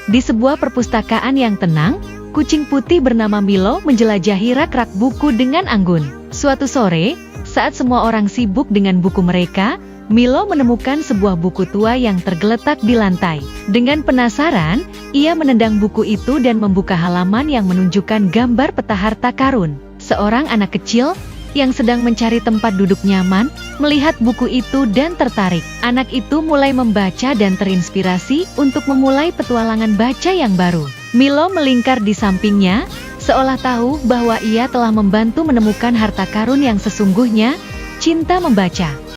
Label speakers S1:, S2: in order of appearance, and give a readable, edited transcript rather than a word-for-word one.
S1: Di sebuah perpustakaan yang tenang, kucing putih bernama Milo menjelajahi rak-rak buku dengan anggun. Suatu sore, saat semua orang sibuk dengan buku mereka, Milo menemukan sebuah buku tua yang tergeletak di lantai. Dengan penasaran, ia menendang buku itu dan membuka halaman yang menunjukkan gambar peta harta karun. Seorang anak kecil yang sedang mencari tempat duduk nyaman, melihat buku itu dan tertarik. Anak itu mulai membaca dan terinspirasi untuk memulai petualangan baca yang baru. Milo melingkar di sampingnya, seolah tahu bahwa ia telah membantu menemukan harta karun yang sesungguhnya. Cinta membaca